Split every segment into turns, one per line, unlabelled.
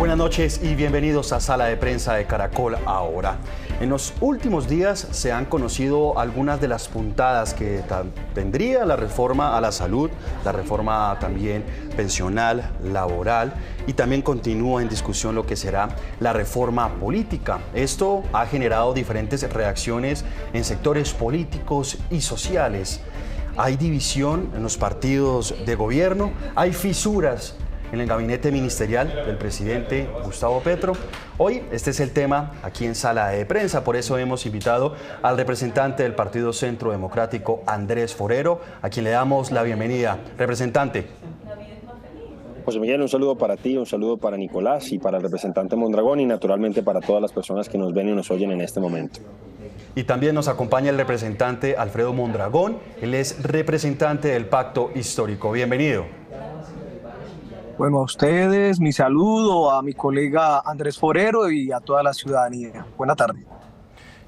Buenas noches y bienvenidos a Sala de Prensa de Caracol Ahora. En los últimos días se han conocido algunas de las puntadas que tendría la reforma a la salud, la reforma también pensional, laboral, y también continúa en discusión lo que será la reforma política. Esto ha generado diferentes reacciones en sectores políticos y sociales. Hay división en los partidos de gobierno, hay fisuras en el gabinete ministerial del presidente Gustavo Petro. Hoy este es el tema aquí en Sala de Prensa, por eso hemos invitado al representante del Partido Centro Democrático, Andrés Forero, a quien le damos la bienvenida. Representante.
José Miguel, un saludo para ti, un saludo para Nicolás y para el representante Mondragón y naturalmente para todas las personas que nos ven y nos oyen en este momento.
Y también nos acompaña el representante Alfredo Mondragón, él es representante del Pacto Histórico. Bienvenido.
Bueno, a ustedes, mi saludo, a mi colega Andrés Forero y a toda la ciudadanía. Buena tarde.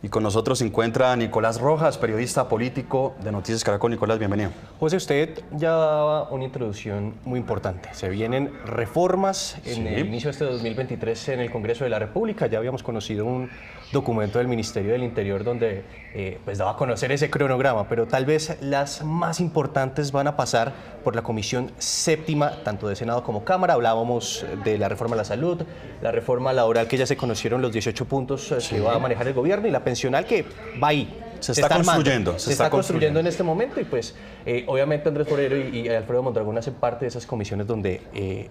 Y con nosotros se encuentra Nicolás Rojas, periodista político de Noticias Caracol. Nicolás, bienvenido.
José, usted ya daba una introducción muy importante. Se vienen reformas en el inicio de este 2023 en el Congreso de la República. Ya habíamos conocido un documento del Ministerio del Interior donde pues daba a conocer ese cronograma, pero tal vez las más importantes van a pasar por la Comisión Séptima, tanto de Senado como Cámara. Hablábamos de la reforma a la salud, la reforma laboral, que ya se conocieron los 18 puntos que va a manejar el gobierno, y la pensional, que va ahí.
Se está construyendo
en este momento, y pues obviamente Andrés Forero y Alfredo Mondragón hacen parte de esas comisiones donde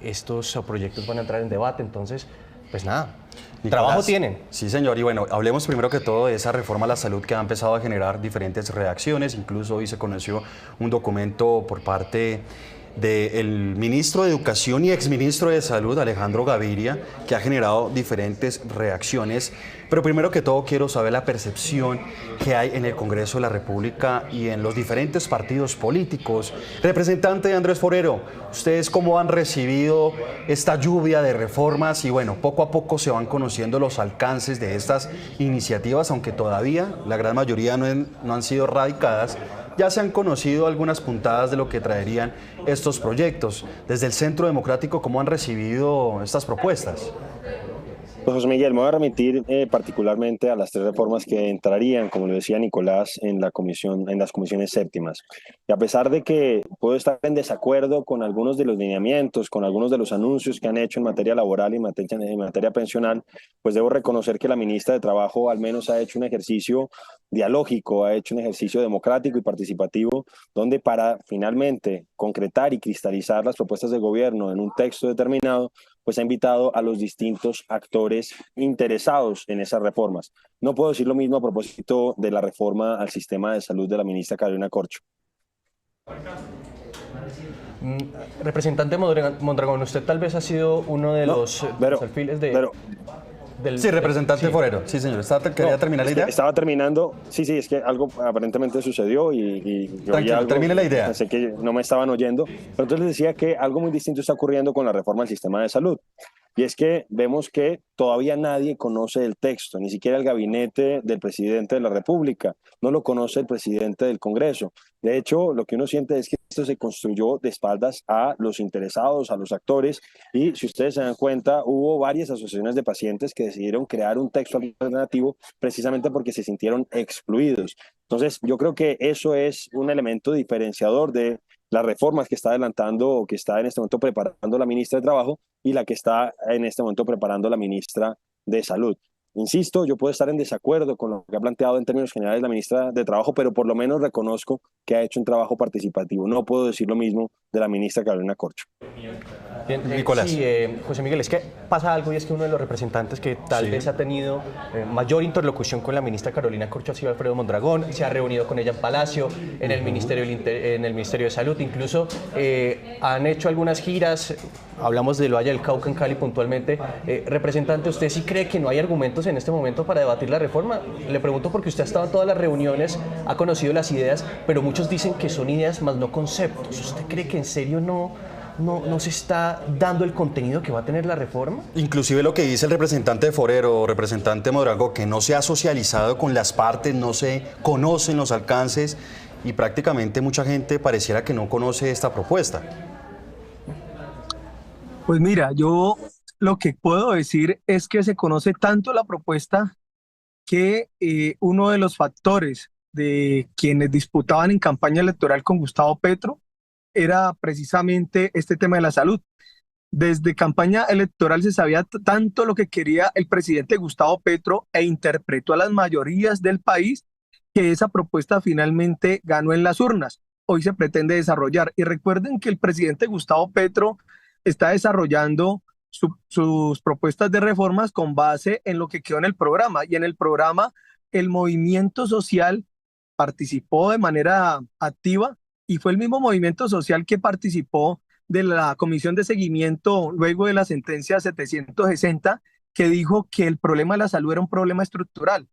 estos proyectos van a entrar en debate. Entonces, pues nada,
Nicolás,
trabajo tienen.
Sí, señor. Y bueno, hablemos primero que todo de esa reforma a la salud que ha empezado a generar diferentes reacciones. Incluso hoy se conoció un documento por parte del ministro de Educación y exministro de Salud, Alejandro Gaviria, que ha generado diferentes reacciones. Pero primero que todo quiero saber la percepción que hay en el Congreso de la República y en los diferentes partidos políticos. Representante Andrés Forero, ¿ustedes cómo han recibido esta lluvia de reformas? Y bueno, poco a poco se van conociendo los alcances de estas iniciativas, aunque todavía la gran mayoría no han sido radicadas. Ya se han conocido algunas puntadas de lo que traerían estos proyectos. Desde el Centro Democrático, ¿cómo han recibido estas propuestas?
Pues José Miguel, me voy a remitir particularmente a las tres reformas que entrarían, como lo decía Nicolás, en las comisiones séptimas. Y a pesar de que puedo estar en desacuerdo con algunos de los lineamientos, con algunos de los anuncios que han hecho en materia laboral y en materia pensional, pues debo reconocer que la ministra de Trabajo al menos ha hecho un ejercicio dialógico, ha hecho un ejercicio democrático y participativo, donde para finalmente concretar y cristalizar las propuestas del gobierno en un texto determinado, pues ha invitado a los distintos actores interesados en esas reformas. No puedo decir lo mismo a propósito de la reforma al sistema de salud de la ministra Carolina Corcho.
Representante Mondragón, usted tal vez ha sido uno de los alfiles de...
Sí, representante Forero. Sí, señor. ¿Quería terminar la idea?
Estaba terminando. Sí, es que algo aparentemente sucedió y yo
tranquilo, termine la idea.
Pensé que no me estaban oyendo. Pero entonces les decía que algo muy distinto está ocurriendo con la reforma del sistema de salud. Y es que vemos que todavía nadie conoce el texto, ni siquiera el gabinete del presidente de la República, no lo conoce el presidente del Congreso. De hecho, lo que uno siente es que esto se construyó de espaldas a los interesados, a los actores, y si ustedes se dan cuenta, hubo varias asociaciones de pacientes que decidieron crear un texto alternativo precisamente porque se sintieron excluidos. Entonces, yo creo que eso es un elemento diferenciador de las reformas que está adelantando o que está en este momento preparando la ministra de Trabajo y la que está en este momento preparando la ministra de Salud. Insisto, yo puedo estar en desacuerdo con lo que ha planteado en términos generales la ministra de Trabajo, pero por lo menos reconozco que ha hecho un trabajo participativo. No puedo decir lo mismo de la ministra Carolina Corcho.
Bien, Nicolás. Sí, José Miguel, es que pasa algo, y es que uno de los representantes que tal vez ha tenido mayor interlocución con la ministra Carolina Corcho ha sido Alfredo Mondragón. Se ha reunido con ella en Palacio, en el Ministerio de Salud, incluso han hecho algunas giras. Hablamos del Valle del Cauca en Cali puntualmente. Representante, ¿usted sí cree que no hay argumentos en este momento para debatir la reforma? Le pregunto porque usted ha estado en todas las reuniones, ha conocido las ideas, pero muchos dicen que son ideas más no conceptos. ¿Usted cree que en serio no se está dando el contenido que va a tener la reforma?
Inclusive lo que dice el representante Forero, representante Mondragón, que no se ha socializado con las partes, no se conocen los alcances y prácticamente mucha gente pareciera que no conoce esta propuesta.
Pues mira, yo lo que puedo decir es que se conoce tanto la propuesta que uno de los factores de quienes disputaban en campaña electoral con Gustavo Petro era precisamente este tema de la salud. Desde campaña electoral se sabía tanto lo que quería el presidente Gustavo Petro e interpretó a las mayorías del país que esa propuesta finalmente ganó en las urnas. Hoy se pretende desarrollar. Y recuerden que el presidente Gustavo Petro está desarrollando sus propuestas de reformas con base en lo que quedó en el programa. Y en el programa el movimiento social participó de manera activa y fue el mismo movimiento social que participó de la comisión de seguimiento luego de la sentencia 760 que dijo que el problema de la salud era un problema estructural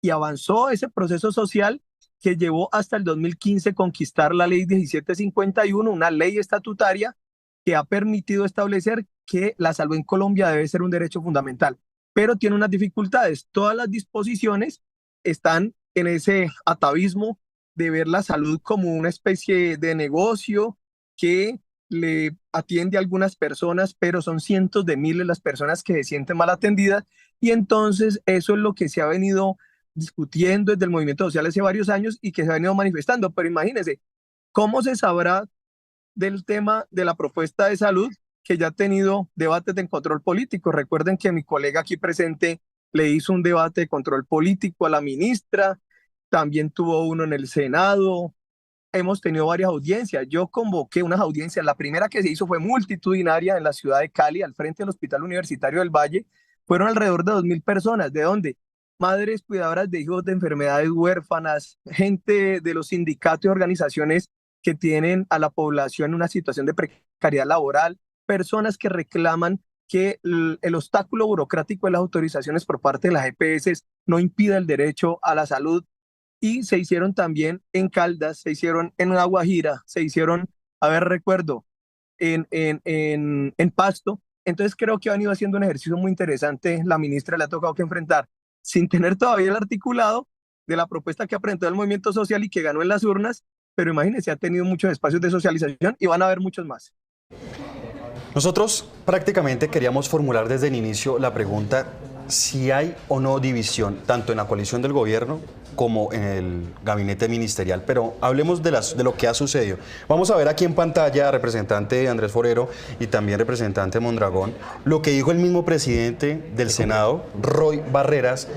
y avanzó ese proceso social que llevó hasta el 2015 conquistar la ley 1751, una ley estatutaria que ha permitido establecer que la salud en Colombia debe ser un derecho fundamental, pero tiene unas dificultades. Todas las disposiciones están en ese atavismo de ver la salud como una especie de negocio que le atiende a algunas personas, pero son cientos de miles las personas que se sienten mal atendidas, y entonces eso es lo que se ha venido discutiendo desde el movimiento social hace varios años y que se ha venido manifestando. Pero imagínense, ¿cómo se sabrá del tema de la propuesta de salud que ya ha tenido debates de control político? Recuerden que mi colega aquí presente le hizo un debate de control político a la ministra, también tuvo uno en el Senado. Hemos tenido varias audiencias. Yo convoqué unas audiencias. La primera que se hizo fue multitudinaria en la ciudad de Cali, al frente del Hospital Universitario del Valle. Fueron alrededor de 2.000 personas. ¿De dónde? Madres cuidadoras de hijos de enfermedades huérfanas, gente de los sindicatos y organizaciones que tienen a la población en una situación de precariedad laboral, personas que reclaman que el obstáculo burocrático de las autorizaciones por parte de las EPS no impida el derecho a la salud. Y se hicieron también en Caldas, se hicieron en La Guajira, se hicieron, a ver, recuerdo, en Pasto. Entonces creo que ha venido haciendo un ejercicio muy interesante. La ministra le ha tocado que enfrentar, sin tener todavía el articulado de la propuesta que presentó el movimiento social y que ganó en las urnas, pero imagínense, ha tenido muchos espacios de socialización y van a haber muchos más.
Nosotros prácticamente queríamos formular desde el inicio la pregunta si hay o no división, tanto en la coalición del gobierno como en el gabinete ministerial, pero hablemos de lo que ha sucedido. Vamos a ver aquí en pantalla, representante Andrés Forero y también representante Mondragón, lo que dijo el mismo presidente del Senado, Roy Barreras,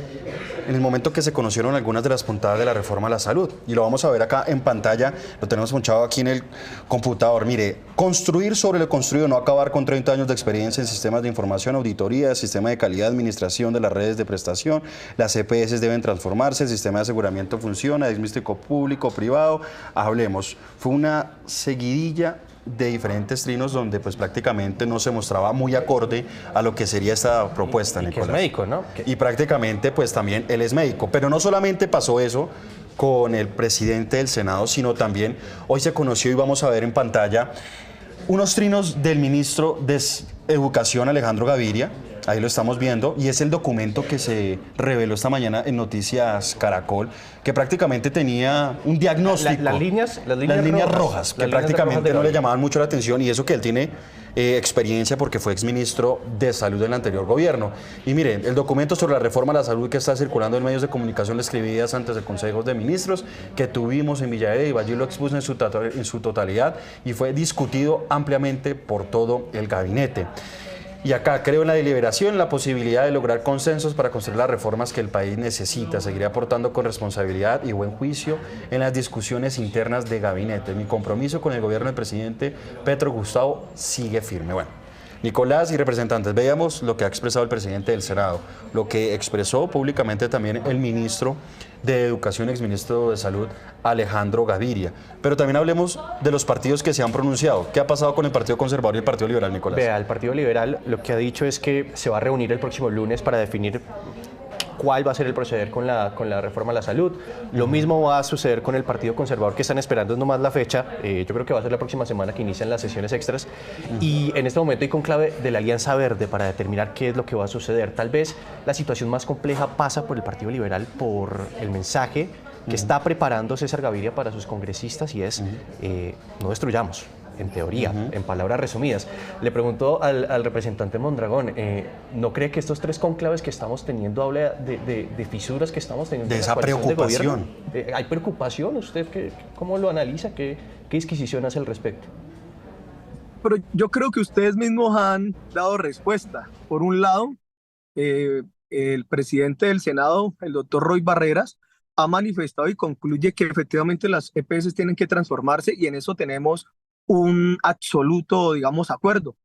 en el momento que se conocieron algunas de las puntadas de la reforma a la salud. Y lo vamos a ver acá en pantalla, lo tenemos punchado aquí en el computador. Mire, construir sobre lo construido, no acabar con 30 años de experiencia en sistemas de información, auditoría, sistema de calidad, administración de las redes de prestación, las EPS deben transformarse, el sistema de aseguramiento funciona, es místico público, privado, hablemos. Fue una seguidilla de diferentes trinos donde pues prácticamente no se mostraba muy acorde a lo que sería esta propuesta,
y
Nicolás.
Que es médico, ¿no?
Y prácticamente pues también él es médico, pero no solamente pasó eso con el presidente del Senado, sino también hoy se conoció y vamos a ver en pantalla unos trinos del ministro de Educación, Alejandro Gaviria. Ahí lo estamos viendo, y es el documento que se reveló esta mañana en Noticias Caracol, que prácticamente tenía un diagnóstico.
Las líneas
rojas, que prácticamente no le llamaban mucho la atención, y eso que él tiene experiencia porque fue exministro de Salud del anterior gobierno. Y mire, el documento sobre la reforma a la salud que está circulando en medios de comunicación, le escribí días antes de consejos de ministros que tuvimos en Villahermosa, allí lo expuse en su totalidad y fue discutido ampliamente por todo el gabinete. Y acá creo en la deliberación, en la posibilidad de lograr consensos para construir las reformas que el país necesita. Seguiré aportando con responsabilidad y buen juicio en las discusiones internas de gabinete. Mi compromiso con el gobierno del presidente Petro Gustavo sigue firme. Bueno, Nicolás y representantes, veamos lo que ha expresado el presidente del Senado, lo que expresó públicamente también el ministro de Educación, exministro de Salud, Alejandro Gaviria. Pero también hablemos de los partidos que se han pronunciado. ¿Qué ha pasado con el Partido Conservador y el Partido Liberal, Nicolás?
Vea, el Partido Liberal lo que ha dicho es que se va a reunir el próximo lunes para definir cuál va a ser el proceder con la reforma a la salud. Lo mismo va a suceder con el Partido Conservador, que están esperando nomás la fecha. Yo creo que va a ser la próxima semana que inician las sesiones extras. Y en este momento hay conclave de la Alianza Verde para determinar qué es lo que va a suceder. Tal vez la situación más compleja pasa por el Partido Liberal, por el mensaje que está preparando César Gaviria para sus congresistas, y es no destruyamos. en teoría, en palabras resumidas. Le pregunto al representante Mondragón, ¿no cree que estos 3 cónclaves que estamos teniendo habla de fisuras que estamos teniendo
de
en la
esa
coalición de
preocupación?
gobierno? ¿Hay preocupación? ¿Usted cómo lo analiza? ¿Qué disquisición hace al respecto?
Pero yo creo que ustedes mismos han dado respuesta. Por un lado, el presidente del Senado, el doctor Roy Barreras, ha manifestado y concluye que efectivamente las EPS tienen que transformarse y en eso tenemos un absoluto, digamos, acuerdo.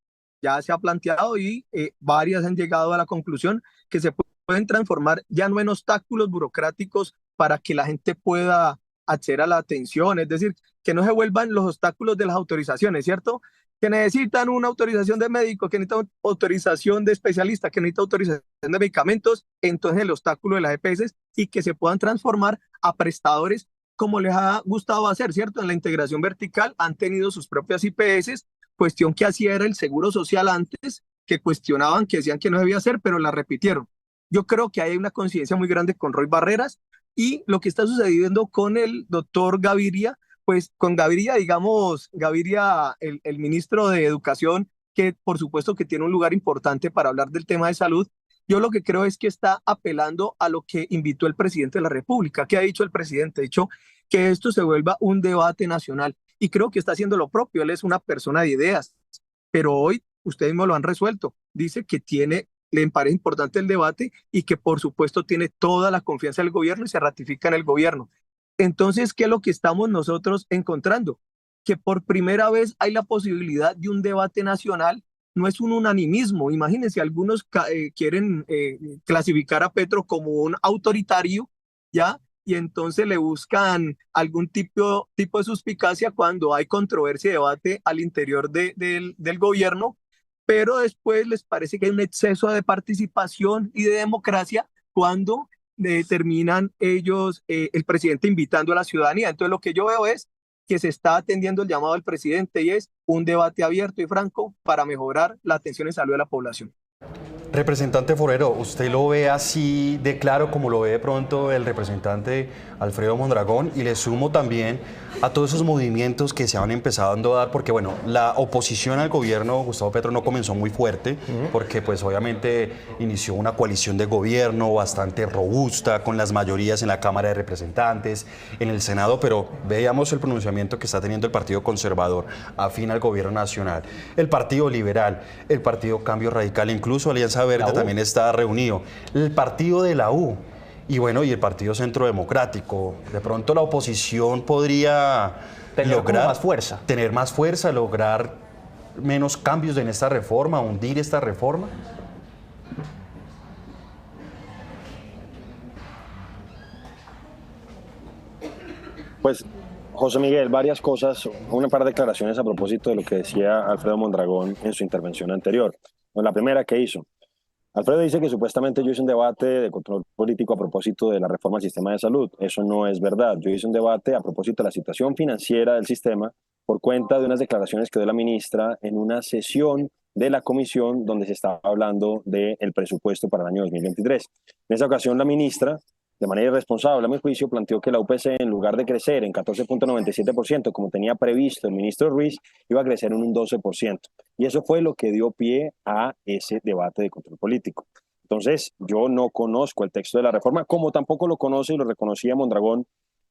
Ya se ha planteado y varias han llegado a la conclusión que se pueden transformar ya no en obstáculos burocráticos para que la gente pueda acceder a la atención, es decir, que no se vuelvan los obstáculos de las autorizaciones, ¿cierto? Que necesitan una autorización de médico, que necesitan autorización de especialista, que necesitan autorización de medicamentos, entonces el obstáculo de las EPS y que se puedan transformar a prestadores como les ha gustado hacer, ¿cierto? En la integración vertical han tenido sus propias IPS, cuestión que hacía era el Seguro Social antes, que cuestionaban, que decían que no debía hacer, pero la repitieron. Yo creo que hay una coincidencia muy grande con Roy Barreras y lo que está sucediendo con el doctor Gaviria, pues con Gaviria, digamos, Gaviria, el ministro de Educación, que por supuesto que tiene un lugar importante para hablar del tema de salud, yo lo que creo es que está apelando a lo que invitó el presidente de la República. ¿Qué ha dicho el presidente? Ha dicho que esto se vuelva un debate nacional y creo que está haciendo lo propio. Él es una persona de ideas, pero hoy ustedes mismos lo han resuelto. Dice que le parece importante el debate y que por supuesto tiene toda la confianza del gobierno y se ratifica en el gobierno. Entonces, ¿qué es lo que estamos nosotros encontrando? Que por primera vez hay la posibilidad de un debate nacional, no es un unanimismo. Imagínense, algunos quieren clasificar a Petro como un autoritario, ¿ya? Y entonces le buscan algún tipo de suspicacia cuando hay controversia y debate al interior del gobierno, pero después les parece que hay un exceso de participación y de democracia cuando terminan ellos, el presidente invitando a la ciudadanía. Entonces lo que yo veo es que se está atendiendo el llamado del presidente y es un debate abierto y franco para mejorar la atención en salud de la población.
Representante Forero, ¿usted lo ve así de claro como lo ve de pronto el representante Alfredo Mondragón? Y le sumo también a todos esos movimientos que se han empezado a dar, porque bueno, la oposición al gobierno Gustavo Petro no comenzó muy fuerte, porque pues obviamente inició una coalición de gobierno bastante robusta, con las mayorías en la Cámara de Representantes, en el Senado, pero veamos el pronunciamiento que está teniendo el Partido Conservador, afín al gobierno nacional, el Partido Liberal, el Partido Cambio Radical, incluso Alianza Verde también está reunido, el partido de la U y bueno, y el Partido Centro Democrático. De pronto la oposición podría tener más fuerza, lograr menos cambios en esta reforma, hundir esta reforma.
Pues, José Miguel, varias cosas, una par de declaraciones a propósito de lo que decía Alfredo Mondragón en su intervención anterior. La primera que hizo. Alfredo dice que supuestamente yo hice un debate de control político a propósito de la reforma al sistema de salud. Eso no es verdad. Yo hice un debate a propósito de la situación financiera del sistema por cuenta de unas declaraciones que dio la ministra en una sesión de la comisión donde se estaba hablando del presupuesto para el año 2023. En esa ocasión la ministra, de manera irresponsable, a mi juicio, planteó que la UPC, en lugar de crecer en 14.97%, como tenía previsto el ministro Ruiz, iba a crecer en un 12%. Y eso fue lo que dio pie a ese debate de control político. Entonces, yo no conozco el texto de la reforma, como tampoco lo conoce y lo reconocía Mondragón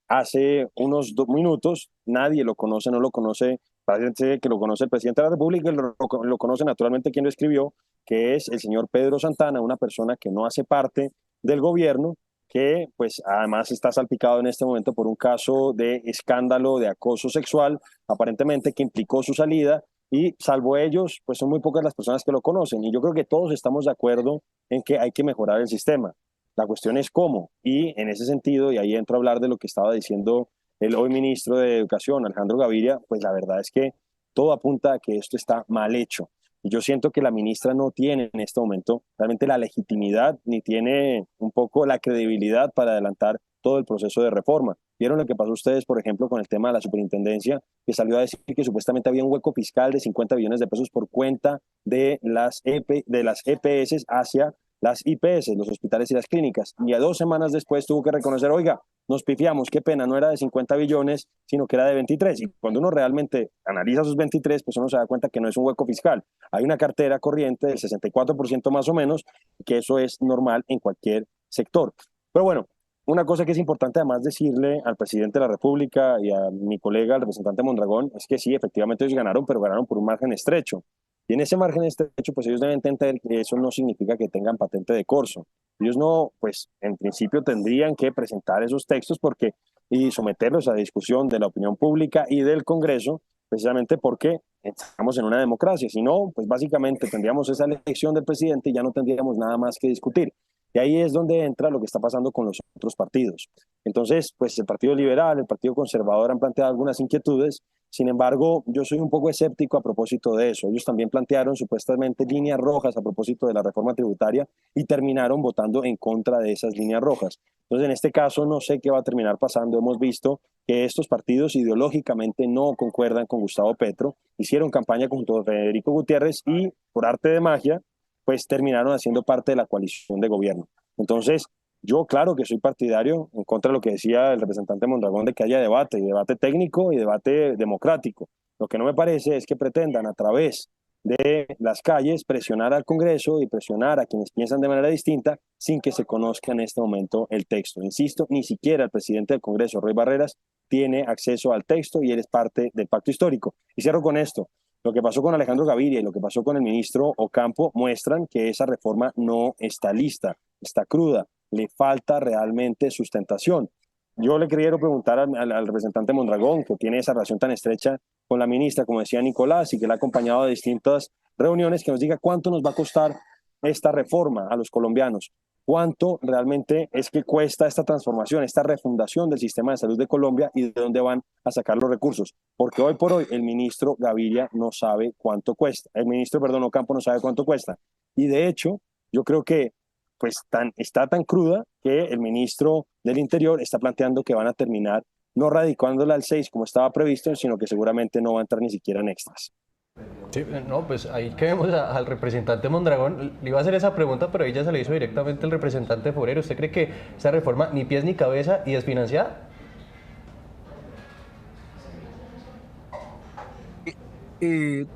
hace unos 2 minutos. Nadie lo conoce, no lo conoce. Parece que lo conoce el presidente de la República y lo conoce naturalmente quien lo escribió, que es el señor Pedro Santana, una persona que no hace parte del gobierno, que pues además está salpicado en este momento por un caso de escándalo de acoso sexual, aparentemente que implicó su salida, y salvo ellos, pues son muy pocas las personas que lo conocen, y yo creo que todos estamos de acuerdo en que hay que mejorar el sistema. La cuestión es cómo, y en ese sentido, y ahí entro a hablar de lo que estaba diciendo el hoy ministro de Educación, Alejandro Gaviria, pues la verdad es que todo apunta a que esto está mal hecho. Y yo siento que la ministra no tiene en este momento realmente la legitimidad ni tiene un poco la credibilidad para adelantar todo el proceso de reforma. ¿Vieron lo que pasó ustedes, por ejemplo, con el tema de la superintendencia, que salió a decir que supuestamente había un hueco fiscal de 50 billones de pesos por cuenta de las EPS hacia las IPS, los hospitales y las clínicas. Y a 2 semanas después tuvo que reconocer, oiga, nos pifiamos, qué pena, no era de 50 billones, sino que era de 23. Y cuando uno realmente analiza esos 23, pues uno se da cuenta que no es un hueco fiscal. Hay una cartera corriente del 64% más o menos, que eso es normal en cualquier sector. Pero bueno, una cosa que es importante además decirle al presidente de la República y a mi colega, el representante Mondragón, es que sí, efectivamente ellos ganaron, pero ganaron por un margen estrecho. Y en ese margen estrecho, pues ellos deben entender que eso no significa que tengan patente de corso. Ellos no, pues en principio tendrían que presentar esos textos porque, y someterlos a discusión de la opinión pública y del Congreso, precisamente porque estamos en una democracia. Si no, pues básicamente tendríamos esa elección del presidente y ya no tendríamos nada más que discutir. Y ahí es donde entra lo que está pasando con los otros partidos. Entonces, pues el Partido Liberal, el Partido Conservador han planteado algunas inquietudes. Sin embargo, yo soy un poco escéptico a propósito de eso. Ellos también plantearon supuestamente líneas rojas a propósito de la reforma tributaria y terminaron votando en contra de esas líneas rojas. Entonces, en este caso, no sé qué va a terminar pasando. Hemos visto que estos partidos ideológicamente no concuerdan con Gustavo Petro, hicieron campaña junto a Federico Gutiérrez y, por arte de magia, pues terminaron haciendo parte de la coalición de gobierno. Entonces, yo claro que soy partidario en contra de lo que decía el representante Mondragón de que haya debate, y debate técnico y debate democrático. Lo que no me parece es que pretendan a través de las calles presionar al Congreso y presionar a quienes piensan de manera distinta sin que se conozca en este momento el texto. Insisto, ni siquiera el presidente del Congreso, Roy Barreras, tiene acceso al texto y él es parte del pacto histórico. Y cierro con esto. Lo que pasó con Alejandro Gaviria y lo que pasó con el ministro Ocampo muestran que esa reforma no está lista, está cruda, le falta realmente sustentación. Yo le quiero preguntar al representante Mondragón, que tiene esa relación tan estrecha con la ministra, como decía Nicolás, y que la ha acompañado a distintas reuniones, que nos diga cuánto nos va a costar esta reforma a los colombianos. ¿Cuánto realmente es que cuesta esta transformación, esta refundación del sistema de salud de Colombia y de dónde van a sacar los recursos? Porque hoy por hoy el ministro Gaviria no sabe cuánto cuesta. El ministro, perdón, Ocampo no sabe cuánto cuesta. Y de hecho, yo creo que pues está tan cruda que el ministro del Interior está planteando que van a terminar no radicándola al 6 como estaba previsto, sino que seguramente no va a entrar ni siquiera en extras.
Sí, no, pues ahí que vemos al representante Mondragón. Le iba a hacer esa pregunta, pero ella se le hizo directamente el representante Forero. ¿Usted cree que esa reforma ni pies ni cabeza y desfinanciada?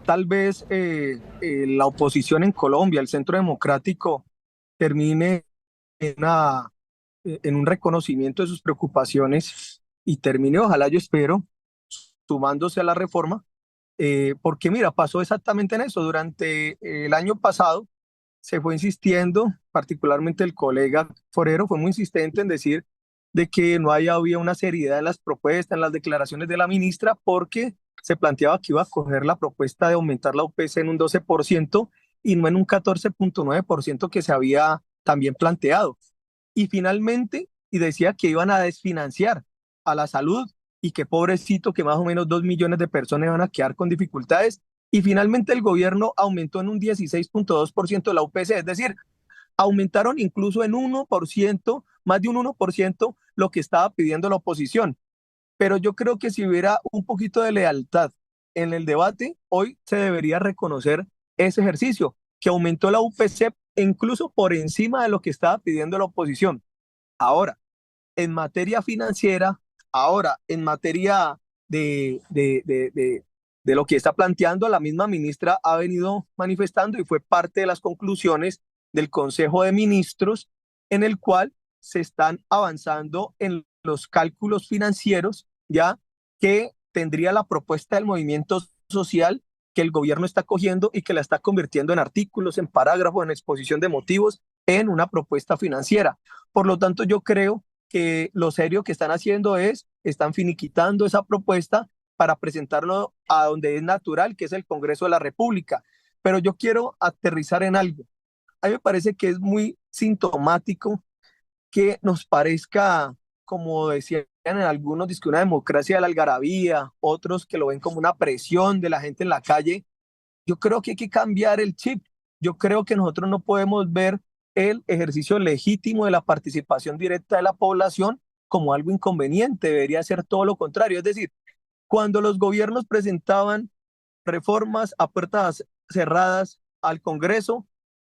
Tal vez la oposición en Colombia, el Centro Democrático, termine en un reconocimiento de sus preocupaciones y termine, ojalá yo espero, sumándose a la reforma, porque mira, pasó exactamente en eso. Durante el año pasado se fue insistiendo, particularmente el colega Forero fue muy insistente en decir de que no había una seriedad en las propuestas, en las declaraciones de la ministra, porque se planteaba que iba a coger la propuesta de aumentar la UPC en un 12% y no en un 14.9% que se había también planteado. Y finalmente, y decía que iban a desfinanciar a la salud y que pobrecito, que más o menos 2 millones de personas van a quedar con dificultades. Y finalmente el gobierno aumentó en un 16.2% la UPC, es decir, aumentaron incluso en 1%, más de un 1%, lo que estaba pidiendo la oposición. Pero yo creo que si hubiera un poquito de lealtad en el debate, hoy se debería reconocer ese ejercicio, que aumentó la UPC incluso por encima de lo que estaba pidiendo la oposición. Ahora, en materia financiera, ahora en materia de lo que está planteando, la misma ministra ha venido manifestando y fue parte de las conclusiones del Consejo de Ministros, en el cual se están avanzando en los cálculos financieros, ya que tendría la propuesta del movimiento social que el gobierno está cogiendo y que la está convirtiendo en artículos, en parágrafos, en exposición de motivos, en una propuesta financiera. Por lo tanto, yo creo que lo serio que están haciendo están finiquitando esa propuesta para presentarlo a donde es natural, que es el Congreso de la República. Pero yo quiero aterrizar en algo. A mí me parece que es muy sintomático que nos parezca, como decían en algunos, que una democracia de la algarabía, otros que lo ven como una presión de la gente en la calle. Yo creo que hay que cambiar el chip. Yo creo que nosotros no podemos ver el ejercicio legítimo de la participación directa de la población como algo inconveniente. Debería ser todo lo contrario. Es decir, cuando los gobiernos presentaban reformas a puertas cerradas al Congreso,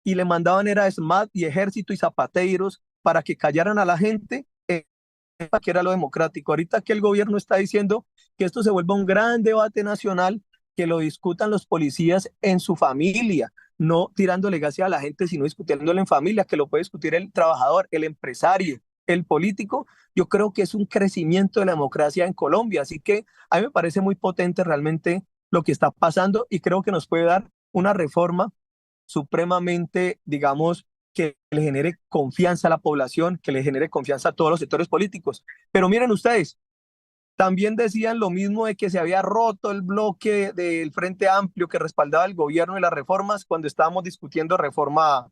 y le mandaban era SMAT y ejército y zapateros para que callaran a la gente, que era lo democrático. Ahorita que el gobierno está diciendo que esto se vuelva un gran debate nacional, que lo discutan los policías en su familia, no tirándole gas a la gente, sino discutiéndolo en familia, que lo puede discutir el trabajador, el empresario, el político. Yo creo que es un crecimiento de la democracia en Colombia, así que a mí me parece muy potente realmente lo que está pasando y creo que nos puede dar una reforma supremamente, digamos, que le genere confianza a la población, que le genere confianza a todos los sectores políticos. Pero miren ustedes, también decían lo mismo de que se había roto el bloque del Frente Amplio que respaldaba el gobierno y las reformas cuando estábamos discutiendo reforma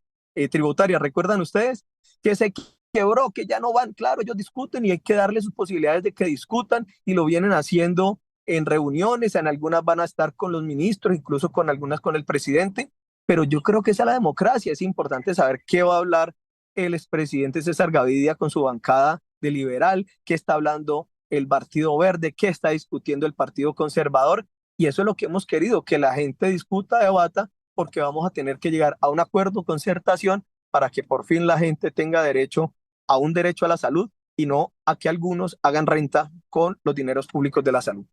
tributaria. ¿Recuerdan ustedes? Que se quebró, que ya no van. Claro, ellos discuten y hay que darles sus posibilidades de que discutan y lo vienen haciendo en reuniones, en algunas van a estar con los ministros, incluso con algunas con el presidente, pero yo creo que esa es la democracia. Es importante saber qué va a hablar el expresidente César Gavidia con su bancada de liberal, qué está hablando el Partido Verde, qué está discutiendo el Partido Conservador, y eso es lo que hemos querido, que la gente discuta, debata, porque vamos a tener que llegar a un acuerdo, concertación, para que por fin la gente tenga derecho a un derecho a la salud y no a que algunos hagan renta con los dineros públicos de la salud.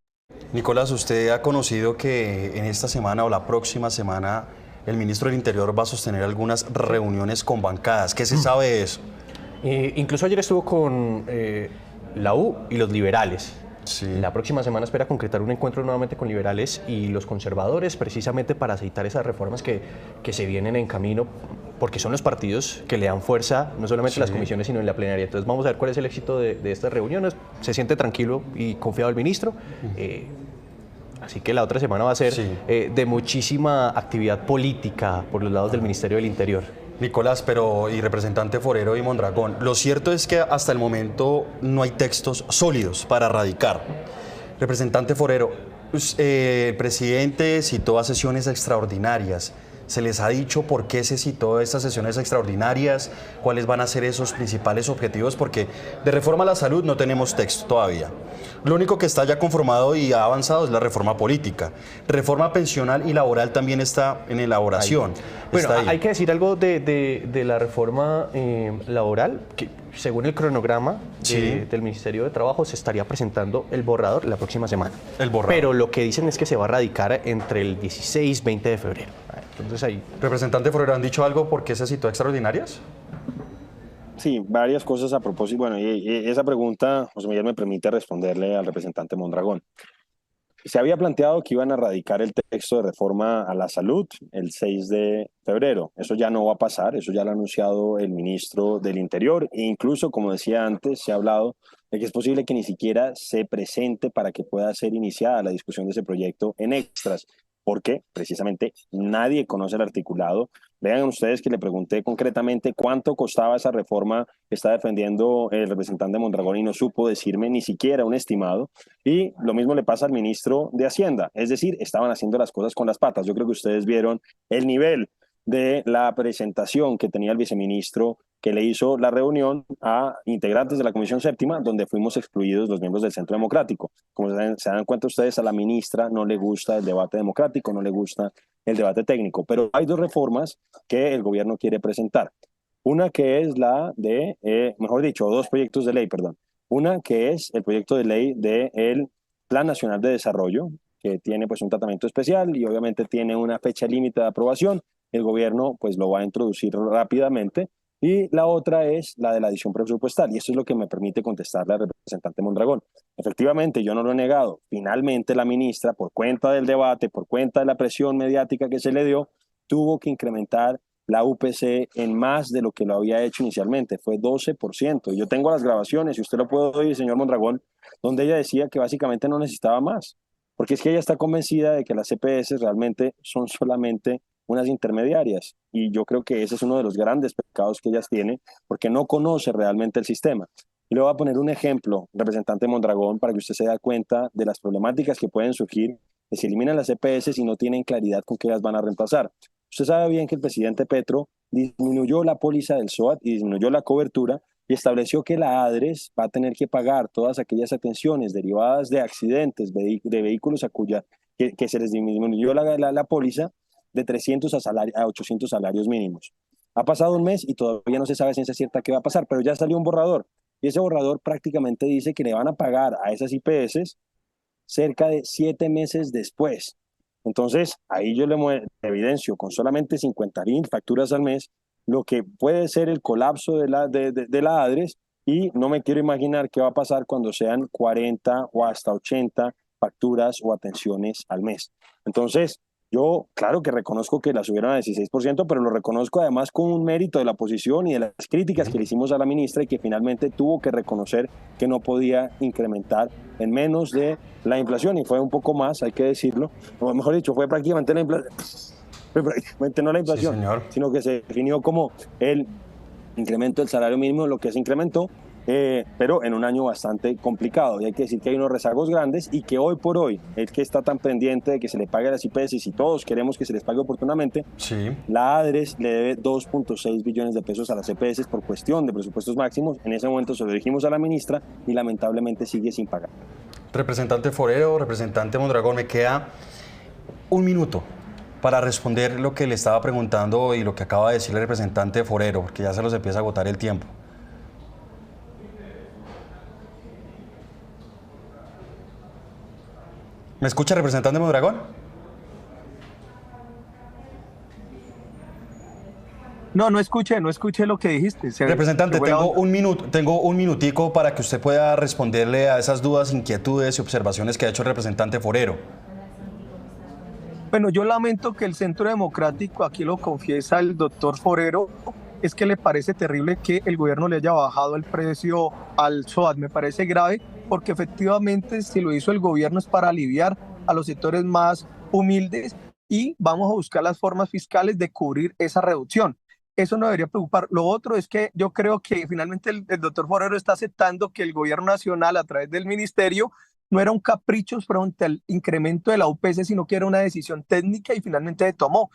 Nicolás, usted ha conocido que en esta semana o la próxima semana el ministro del Interior va a sostener algunas reuniones con bancadas. ¿Qué se sabe de eso?
Incluso ayer estuvo con la U y los liberales.
Sí.
La próxima semana espera concretar un encuentro nuevamente con liberales y los conservadores, precisamente para aceitar esas reformas que se vienen en camino, porque son los partidos que le dan fuerza, no solamente en las comisiones, sino en la plenaria. Entonces vamos a ver cuál es el éxito de estas reuniones. Se siente tranquilo y confiado el ministro. Así que la otra semana va a ser de muchísima actividad política por los lados del Ministerio del Interior.
Nicolás, pero y representante Forero y Mondragón, lo cierto es que hasta el momento no hay textos sólidos para radicar. Representante Forero, el presidente citó a sesiones extraordinarias. ¿Se les ha dicho por qué se citó estas sesiones extraordinarias? ¿Cuáles van a ser esos principales objetivos? Porque de reforma a la salud no tenemos texto todavía. Lo único que está ya conformado y ha avanzado es la reforma política. Reforma pensional y laboral también está en elaboración.
Bueno, hay que decir algo de la reforma laboral, que según el cronograma del Ministerio de Trabajo se estaría presentando el borrador la próxima semana.
El borrador.
Pero lo que dicen es que se va a radicar entre el 16 y 20 de febrero. Entonces ahí...
Representante Forero, ¿han dicho algo por qué se citó extraordinarias?
Sí, varias cosas a propósito. Bueno, y esa pregunta, José Miguel, me permite responderle al representante Mondragón. Se había planteado que iban a radicar el texto de reforma a la salud el 6 de febrero. Eso ya no va a pasar, eso ya lo ha anunciado el ministro del Interior e incluso, como decía antes, se ha hablado de que es posible que ni siquiera se presente para que pueda ser iniciada la discusión de ese proyecto en extras, porque precisamente nadie conoce el articulado. Vean ustedes que le pregunté concretamente cuánto costaba esa reforma que está defendiendo el representante Mondragón y no supo decirme ni siquiera un estimado. Y lo mismo le pasa al ministro de Hacienda. Es decir, estaban haciendo las cosas con las patas. Yo creo que ustedes vieron el nivel de la presentación que tenía el viceministro que le hizo la reunión a integrantes de la Comisión Séptima, donde fuimos excluidos los miembros del Centro Democrático. Como se dan cuenta ustedes, a la ministra no le gusta el debate democrático, no le gusta el debate técnico, pero hay dos reformas que el gobierno quiere presentar. Una que es la de, mejor dicho, dos proyectos de ley, perdón. Una que es el proyecto de ley del Plan Nacional de Desarrollo, que tiene pues un tratamiento especial y obviamente tiene una fecha límite de aprobación. El gobierno pues lo va a introducir rápidamente. Y la otra es la de la adición presupuestal, y eso es lo que me permite contestarle al representante Mondragón. Efectivamente, yo no lo he negado. Finalmente la ministra, por cuenta del debate, por cuenta de la presión mediática que se le dio, tuvo que incrementar la UPC en más de lo que lo había hecho inicialmente, fue 12%. Yo tengo las grabaciones, y usted lo puede oír, señor Mondragón, donde ella decía que básicamente no necesitaba más, porque es que ella está convencida de que las EPS realmente son solamente unas intermediarias, y yo creo que ese es uno de los grandes pecados que ellas tienen, porque no conoce realmente el sistema. Y le voy a poner un ejemplo, representante Mondragón, para que usted se dé cuenta de las problemáticas que pueden surgir de si eliminan las EPS y no tienen claridad con qué las van a reemplazar. Usted sabe bien que el presidente Petro disminuyó la póliza del SOAT y disminuyó la cobertura y estableció que la ADRES va a tener que pagar todas aquellas atenciones derivadas de accidentes de vehículos que se les disminuyó la póliza de 300 a 800 salarios mínimos. Ha pasado un mes y todavía no se sabe a ciencia cierta qué va a pasar, pero ya salió un borrador. Y ese borrador prácticamente dice que le van a pagar a esas IPS cerca de 7 meses después. Entonces, ahí yo le evidencio con solamente 50.000 facturas al mes lo que puede ser el colapso de la ADRES, y no me quiero imaginar qué va a pasar cuando sean 40 o hasta 80 facturas o atenciones al mes. Entonces, yo, claro que reconozco que la subieron a 16%, pero lo reconozco además con un mérito de la oposición y de las críticas que le hicimos a la ministra, y que finalmente tuvo que reconocer que no podía incrementar en menos de la inflación, y fue un poco más, hay que decirlo, o mejor dicho, fue prácticamente la inflación, prácticamente no la inflación, sí, sino que se definió como el incremento del salario mínimo, lo que se incrementó, pero en un año bastante complicado. Y hay que decir que hay unos rezagos grandes, y que hoy por hoy, el que está tan pendiente de que se le pague a las IPS, y todos queremos que se les pague oportunamente, sí, la ADRES le debe 2.6 billones de pesos a las EPS por cuestión de presupuestos máximos. En ese momento se lo dijimos a la ministra y lamentablemente sigue sin pagar.
Representante Forero, representante Mondragón, me queda un minuto para responder lo que le estaba preguntando y lo que acaba de decir el representante Forero, porque ya se nos empieza a agotar el tiempo. ¿Me escucha, representante Mondragón?
No escuché lo que dijiste.
Representante, tengo un minutico para que usted pueda responderle a esas dudas, inquietudes y observaciones que ha hecho el representante Forero.
Bueno, yo lamento que el Centro Democrático, aquí lo confiesa el doctor Forero, es que le parece terrible que el gobierno le haya bajado el precio al SOAT. Me parece grave, porque efectivamente si lo hizo el gobierno es para aliviar a los sectores más humildes, y vamos a buscar las formas fiscales de cubrir esa reducción. Eso no debería preocupar. Lo otro es que yo creo que finalmente el doctor Forero está aceptando que el gobierno nacional, a través del ministerio, no era un capricho frente al incremento de la UPC, sino que era una decisión técnica, y finalmente se tomó.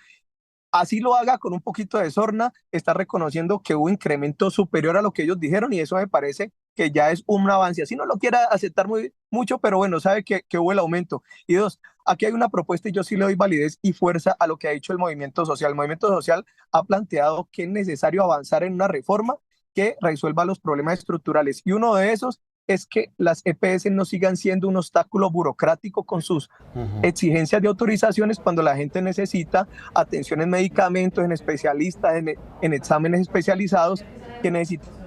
Así lo haga con un poquito de sorna, está reconociendo que hubo incremento superior a lo que ellos dijeron, y eso me parece que ya es un avance. Así no lo quiera aceptar mucho, pero bueno, sabe que hubo el aumento. Y dos, aquí hay una propuesta, y yo sí le doy validez y fuerza a lo que ha dicho el movimiento social. El movimiento social ha planteado que es necesario avanzar en una reforma que resuelva los problemas estructurales, y uno de esos es que las EPS no sigan siendo un obstáculo burocrático con sus exigencias de autorizaciones cuando la gente necesita atención en medicamentos, en especialistas, en exámenes especializados, que necesitan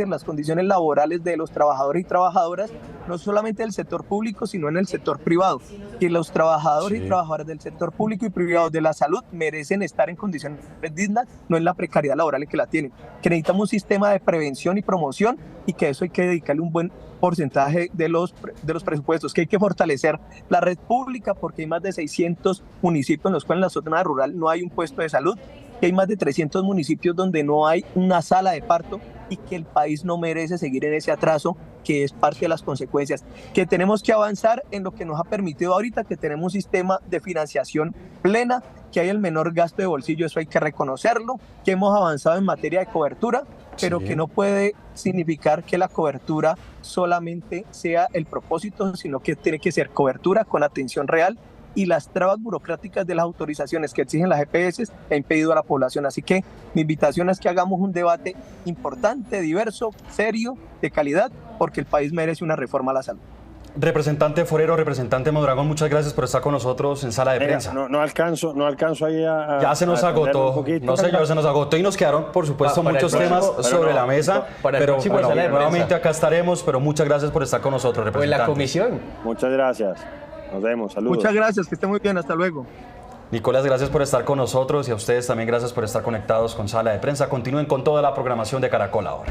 las condiciones laborales de los trabajadores y trabajadoras, no solamente del sector público, sino en el sector privado. Que los trabajadores y trabajadoras del sector público y privado de la salud merecen estar en condiciones dignas, no en la precariedad laboral en que la tienen. Que necesitamos un sistema de prevención y promoción, y que eso hay que dedicarle un buen porcentaje de los presupuestos, que hay que fortalecer la red pública, porque hay más de 600 municipios en los cuales en la zona rural no hay un puesto de salud, que hay más de 300 municipios donde no hay una sala de parto, y que el país no merece seguir en ese atraso, que es parte de las consecuencias. Que tenemos que avanzar en lo que nos ha permitido ahorita, que tenemos un sistema de financiación plena, que hay el menor gasto de bolsillo, eso hay que reconocerlo, que hemos avanzado en materia de cobertura, pero que no puede significar que la cobertura solamente sea el propósito, sino que tiene que ser cobertura con atención real, y las trabas burocráticas de las autorizaciones que exigen las EPS ha impedido a la población. Así que mi invitación es que hagamos un debate importante, diverso, serio, de calidad, porque el país merece una reforma a la salud.
Representante Forero, representante Mondragón, muchas gracias por estar con nosotros en Sala de Prensa.
No alcanzo ahí a...
Ya se nos agotó, no señor, se nos agotó, y nos quedaron, por supuesto, muchos temas sobre la mesa, pero nuevamente acá estaremos, pero muchas gracias por estar con nosotros, representante.
En la comisión.
Muchas gracias. Nos vemos, saludos.
Muchas gracias, que esté muy bien, hasta luego.
Nicolás, gracias por estar con nosotros, y a ustedes también gracias por estar conectados con Sala de Prensa. Continúen con toda la programación de Caracol ahora.